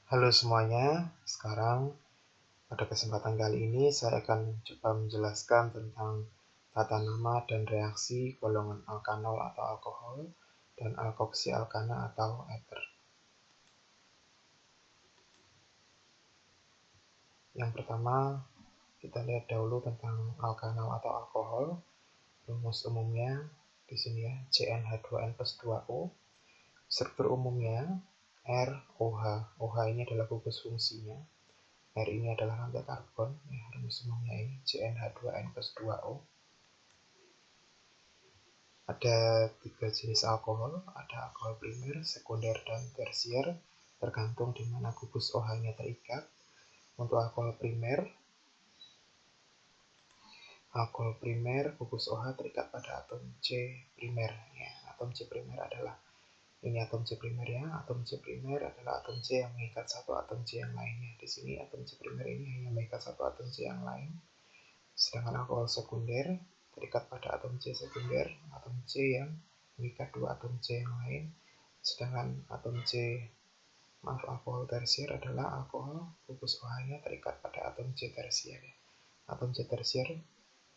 Halo semuanya, sekarang pada kesempatan kali ini saya akan coba menjelaskan tentang tata nama dan reaksi golongan alkanol atau alkohol dan alkoksi alkana atau ether. Yang pertama, kita lihat dahulu tentang alkanol atau alkohol. Rumus umumnya di sini ya, CnH2n plus 2O. Struktur umumnya ROH. OH ini adalah gugus fungsinya. R ini adalah rantai karbon, ya, rumus umumnya ini CnH2n plus 2O. Ada 3 jenis alkohol, ada alkohol primer, sekunder, dan tersier, tergantung di mana gugus OH-nya terikat. Untuk alkohol primer gugus OH terikat pada atom C primer. Ya, atom C primer adalah ini atom C primer ya. Atom C primer adalah atom C yang mengikat satu atom C yang lainnya. Di sini atom C primer ini hanya mengikat satu atom C yang lain. Sedangkan alkohol sekunder terikat pada atom C sekunder, atom C yang mengikat dua atom C yang lain. Sedangkan alkohol tersier adalah alkohol gugus OH-nya terikat pada atom C tersier. Atom C tersier,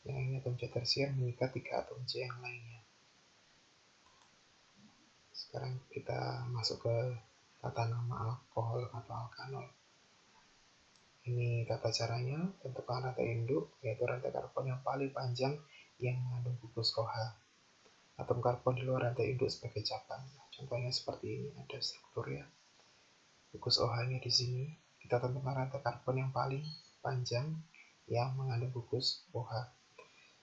yang ini atom C tersier mengikat tiga atom C yang lainnya. Sekarang kita masuk ke tata nama alkohol atau alkanol. Ini tata caranya, tentukan rantai induk, yaitu rantai karbon yang paling panjang yang mengandung gugus OH. Atom karbon di luar rantai induk sebagai cabang. Contohnya seperti ini, ada strukturnya. Gugus OH-nya di sini, kita tentukan rantai karbon yang paling panjang yang mengandung gugus OH.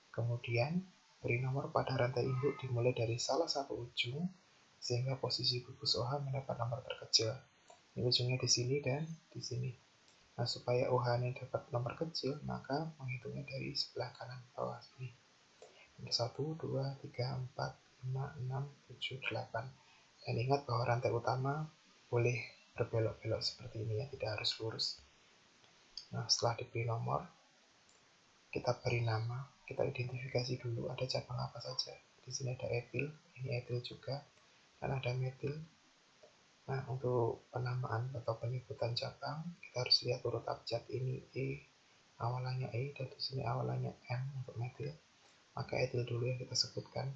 Kemudian, beri nomor pada rantai induk dimulai dari salah satu ujung, sehingga posisi gugus OH mendapat nomor terkecil. Ini ujungnya di sini dan di sini. Nah, supaya OH-nya dapat nomor kecil, maka menghitungnya dari sebelah kanan bawah sini. 1, 2, 3, 4, 5, 6, 7, 8. Dan ingat bahwa rantai utama boleh berbelok-belok seperti ini ya, tidak harus lurus. Nah, setelah diberi nomor, kita beri nama, kita identifikasi dulu ada cabang apa saja. Di sini ada etil, ini etil juga, dan ada metil. Nah, untuk penamaan atau penyebutan cabang, kita harus lihat urut abjad. Ini E, awalannya E, dan di sini awalannya M untuk metil. Maka etil dulu yang kita sebutkan.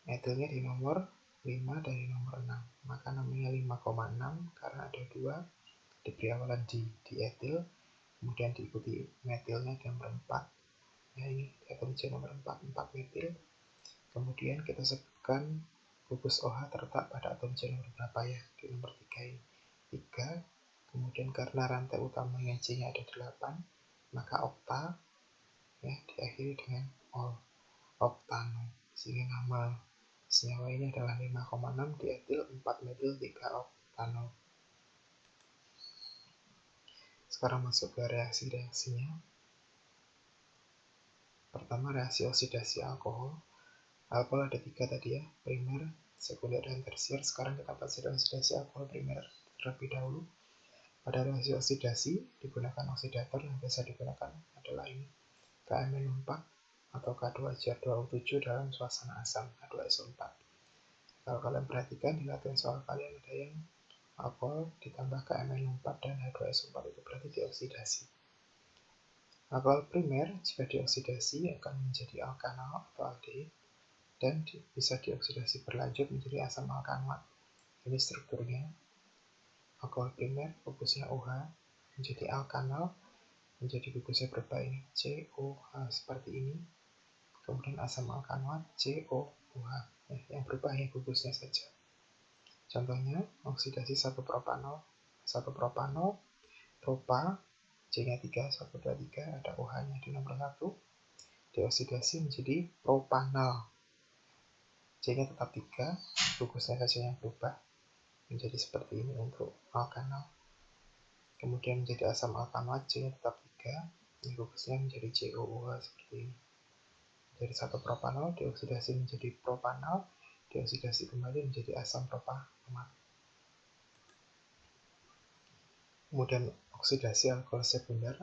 Etilnya di nomor 5 dan di nomor 6. Maka namanya 5,6 karena ada 2 diberi awalan di etil, kemudian diikuti metilnya di nomor 4. Nah, ini atom C nomor 4, 4 metil. Kemudian kita sebutkan gugus OH terletak pada atom C nomor berapa ya? Di nomor 3 ini. 3. Kemudian karena rantai utamanya C-nya ada 8, maka okta ya diakhiri dengan ol, oktano. Sehingga nama senyawa ini adalah 5,6 dietil 4 metil 3 oktano. Sekarang masuk ke reaksi-reaksinya. Pertama, reaksi oksidasi alkohol. Alkohol ada 3 tadi ya, primer, sekunder, dan tersier. Sekarang kita pelajari oksidasi alkohol primer terlebih dahulu. Pada reaksi oksidasi digunakan oksidator yang biasa digunakan adalah ini KMnO4 atau K2CR2O7 dalam suasana asam H2SO4. Kalau kalian perhatikan di latihan soal kalian ada yang alkohol ditambah KMnO4 dan H2SO4 itu berarti dioksidasi. Alkohol primer jika dioksidasi akan menjadi alkanal atau aldehid dan bisa dioksidasi berlanjut menjadi asam alkanoat. Ini strukturnya. Alkohol primer gugusnya OH menjadi alkanal, menjadi gugusnya berubah ini COH seperti ini. Kemudian asam alkanoat COOH. Yang berubah hanya gugusnya saja. Contohnya oksidasi 1 propanol, propa, C-nya 3, 1, 2, 3, ada OH-nya di nomor 1. Dioksidasi menjadi propanal. C-nya tetap 3, gugusnya saja yang berubah menjadi seperti ini untuk alkanal. Kemudian menjadi asam alkanoat, C-nya tetap 3, gugusnya menjadi COOH seperti ini. Dari 1 propanol dioksidasi menjadi propanal, dioksidasi kembali menjadi asam propanoat. Kemudian oksidasi alkohol sekunder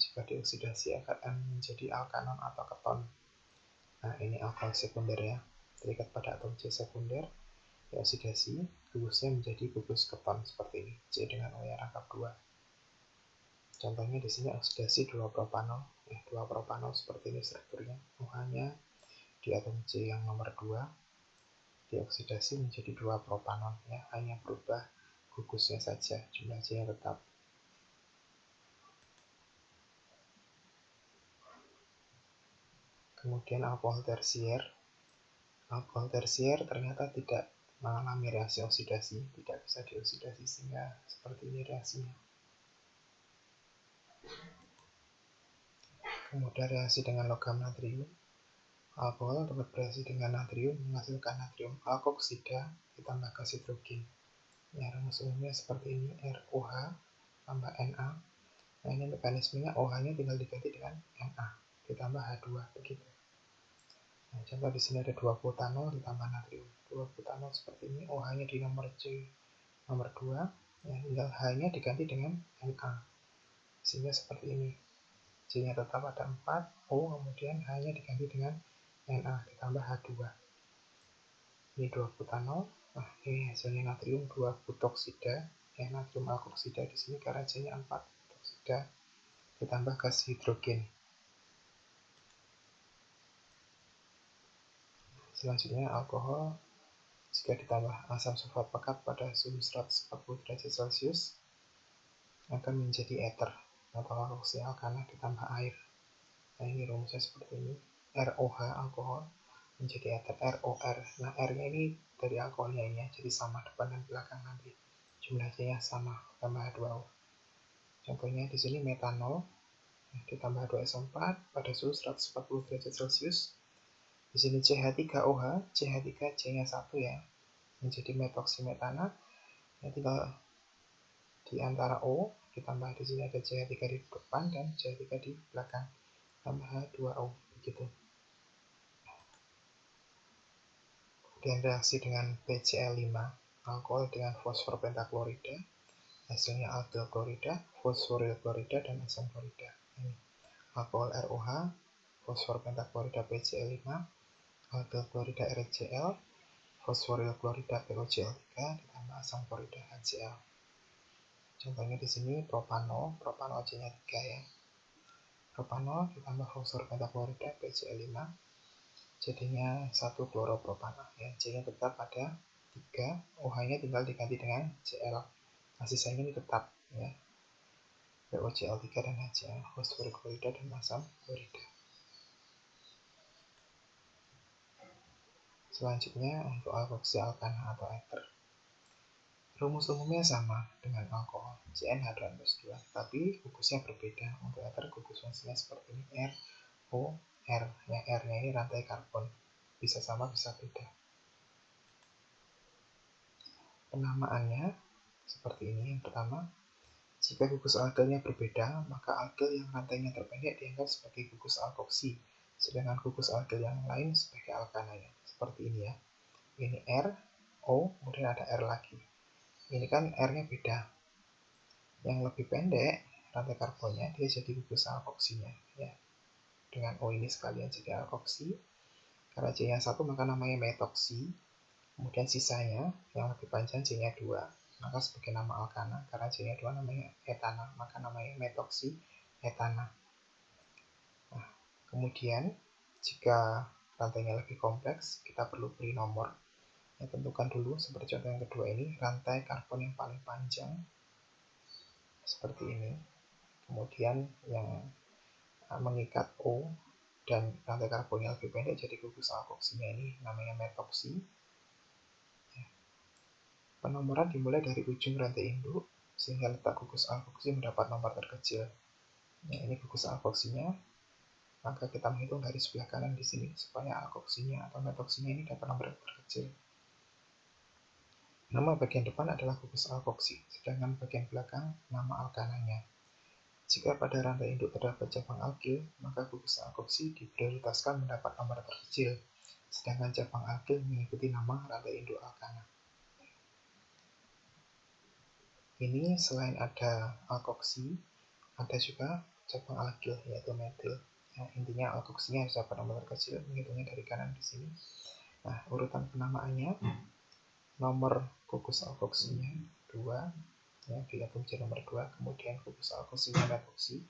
jika dioksidasi akan menjadi alkanon atau keton. Nah, ini alkohol sekunder ya, terikat pada atom C sekunder dioksidasi, gugusnya menjadi gugus keton seperti ini, C dengan O yang rangkap 2. Contohnya di sini oksidasi 2 propanol, ya 2 propanol seperti ini strukturnya. OH-nya di atom C yang nomor 2 dioksidasi menjadi 2 propanol, ya hanya berubah gugusnya saja, jumlah C-nya tetap. Kemudian alkohol tersier. Alkohol tersier ternyata tidak mengalami reaksi oksidasi, tidak bisa dioksidasi, sehingga seperti ini reaksinya. Kemudian reaksi dengan logam natrium. Alkohol dapat bereaksi dengan natrium menghasilkan natrium alkoksida ditambah gas hidrogen. Ya, rumus umumnya seperti ini, ROH tambah Na. Nah, ini mekanismenya OH-nya tinggal diganti dengan Na ditambah H2 begitu. Nah, contoh di sini ada 2 butanol ditambah natrium. 2 butanol seperti ini, OH-nya di nomor C nomor 2, ya, tinggal H-nya diganti dengan Na. Sehingga seperti ini. C-nya tetap ada 4, O kemudian H-nya diganti dengan Na ditambah H2. Ini 2 butanol. Nah, ini hasilnya natrium 2 butoksida, ya natrium alkoksida di sini karena C-nya 4 butoksida ditambah gas hidrogen. Selanjutnya alkohol jika ditambah asam sulfat pekat pada suhu 140 derajat Celcius akan menjadi eter atau alkoksi alkana ditambah air. Nah, ini rumusnya seperti ini. ROH alkohol menjadi eter ROR. Nah, R-nya ini dari alkoholnya ini ya, jadi sama depan dan belakang nanti. Jumlahnya sama tambah H2O. Contohnya di sini metanol ditambah H2SO4 pada suhu 140 derajat Celcius. Di sini CH3OH, CH3 C-nya 1 ya, menjadi metoksimetana. Ya, tinggal di antara O ditambah di sini ada CH3 di depan dan CH3 di belakang tambah H2O begitu. Kemudian reaksi dengan PCl5 alkohol dengan fosfor pentaklorida, hasilnya alkyl klorida, fosforil klorida dan asam klorida. Ini alkohol ROH, fosfor pentaklorida PCl5, alkyl klorida RCl, fosforil klorida POCl3 ditambah asam klorida HCl. Contohnya di sini propanol, propanol C-nya 3 ya. Propanol ditambah fosfor pentaklorida PCl5 jadinya 1 kloropropanol ya. C-nya tetap ada 3, OH-nya tinggal diganti dengan Cl. Nah, sisanya ini tetap ya. POCl3 dan HCl, fosfor klorida dan asam klorida. Selanjutnya untuk alkoksi alkana atau eter. Rumus umumnya sama dengan alkohol, CnH2+2, tapi gugusnya berbeda. Untuk eter gugus fungsinya seperti ini, R, O, R. Ya, R-nya ini rantai karbon. Bisa sama, bisa beda. Penamaannya seperti ini. Yang pertama, jika gugus alkilnya berbeda, maka alkil yang rantainya terpendek dianggap sebagai gugus alkoksi, sedangkan gugus alkil yang lain sebagai alkananya. Seperti ini ya. Ini R, O, kemudian ada R lagi. Ini kan R-nya beda. Yang lebih pendek rantai karbonnya dia jadi gugus alkoksinya ya. Dengan O ini sekalian jadi alkoksi. Karena C-nya 1 maka namanya metoksi. Kemudian sisanya yang lebih panjang C-nya 2. Maka sebagai nama alkana, karena C-nya 2 namanya etana, maka namanya metoksi etana. Nah, kemudian jika rantainya lebih kompleks, kita perlu beri nomor. Ya, tentukan dulu seperti contoh yang kedua ini, rantai karbon yang paling panjang seperti ini. Kemudian yang mengikat O dan rantai karbon yang lebih pendek jadi gugus alkoksinya ini namanya metoksi. Penomoran dimulai dari ujung rantai induk sehingga letak gugus alkoksi mendapat nomor terkecil. Nah, ini gugus alkoksinya. Maka kita menghitung dari sebelah kanan di sini supaya alkoksinya atau metoksinya ini dapat nomor terkecil. Nama bagian depan adalah gugus alkoksi, sedangkan bagian belakang nama alkananya. Jika pada rantai induk terdapat cabang alkil, maka gugus alkoksi diprioritaskan mendapat nomor terkecil, sedangkan cabang alkil mengikuti nama rantai induk alkana. Ini selain ada alkoksi, ada juga cabang alkil yaitu metil. Ya, intinya alkoksinya harus dapat nomor terkecil, menghitungnya dari kanan di sini. Nah, urutan penamaannya nomor gugus alkoksinya 2, ya, diatur menjadi nomor 2, kemudian gugus alkoksinya metoksi,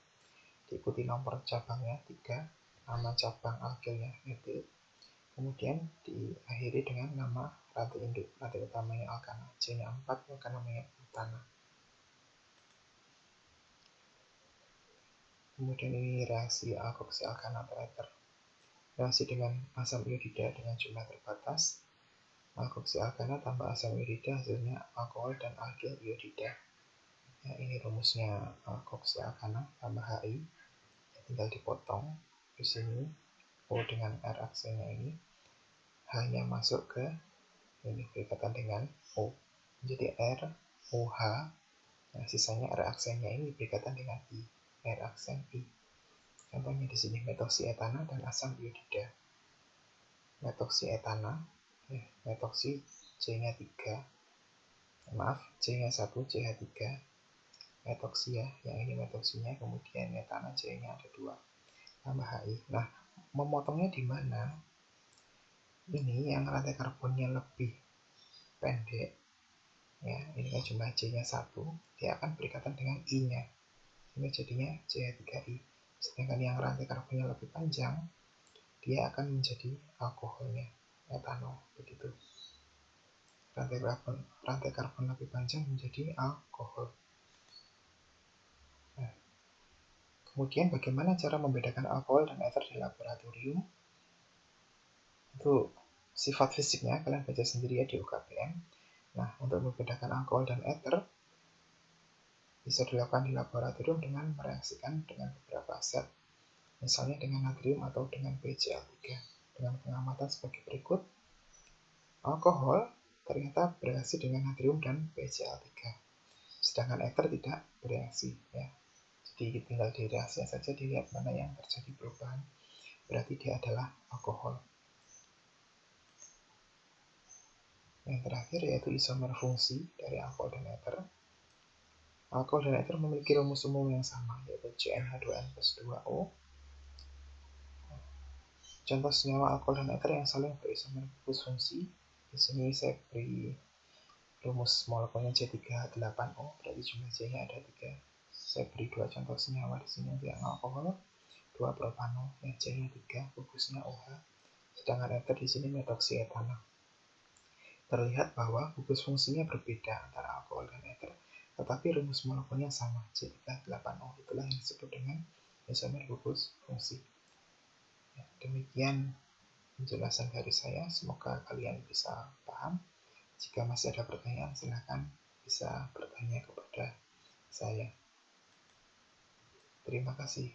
diikuti nomor cabangnya 3, nama cabang alkilnya etil, kemudian diakhiri dengan nama rantai induk, rantai utamanya alkana, C-nya 4, maka namanya butana. Kemudian ini reaksi alkoksi alkana atau eter. Reaksi dengan asam iodida dengan jumlah terbatas. Alkoksi alkana tambah asam iodida hasilnya alkohol dan alkil iodida. Ya, ini rumusnya alkoksi alkana tambah HI. Ya, tinggal dipotong di sini O dengan R aksennya ini. H-nya masuk ke ini berikatan dengan O. Jadi R OH. Nah, sisanya R aksennya ini berikatan dengan I. R aksen I. Contohnya di sini metoksietana dan asam iodida. Metoksietana, ya, metoksi C-nya 3. Maaf, C-nya 1, CH3. Metoksi ya, yang ini metoksinya, kemudian metana C-nya ada 2. Tambah HI. Nah, memotongnya di mana? Ini yang rantai karbonnya lebih pendek. Ya, ini kan jumlah C-nya 1, dia akan berikatan dengan I-nya. Sehingga jadinya CH3I. Sedangkan yang rantai karbonnya lebih panjang, dia akan menjadi alkoholnya, etanol, begitu. Rantai karbon lebih panjang menjadi alkohol. Nah, kemudian bagaimana cara membedakan alkohol dan eter di laboratorium? Itu sifat fisiknya kalian baca sendiri ya di UKBM. Nah, untuk membedakan alkohol dan eter bisa dilakukan di laboratorium dengan mereaksikan dengan beberapa zat, misalnya dengan natrium atau dengan BCl3. Dengan pengamatan sebagai berikut. Alkohol ternyata bereaksi dengan natrium dan BCl3. Sedangkan eter tidak bereaksi, ya. Jadi tinggal di reaksinya saja dilihat mana yang terjadi perubahan. Berarti dia adalah alkohol. Yang terakhir yaitu isomer fungsi dari alkohol dan eter. Alkohol dan eter memiliki rumus umum yang sama, yaitu CnH2n plus 2O. Contoh senyawa alkohol dan eter yang saling berisomer gugus fungsi. Di sini saya beri rumus molekulnya C3H8O, berarti jumlah C-nya ada 3. Saya beri 2 contoh senyawa di sini yang alkohol, 2 propanol, yang C-nya 3, gugusnya OH. Sedangkan eter di sini metoksietana. Terlihat bahwa gugus fungsinya berbeda antara alkohol dan eter, tetapi rumus molekulnya sama, C3H8O. Itulah yang disebut dengan isomer gugus fungsi. Ya, demikian penjelasan dari saya. Semoga kalian bisa paham. Jika masih ada pertanyaan, silakan bisa bertanya kepada saya. Terima kasih.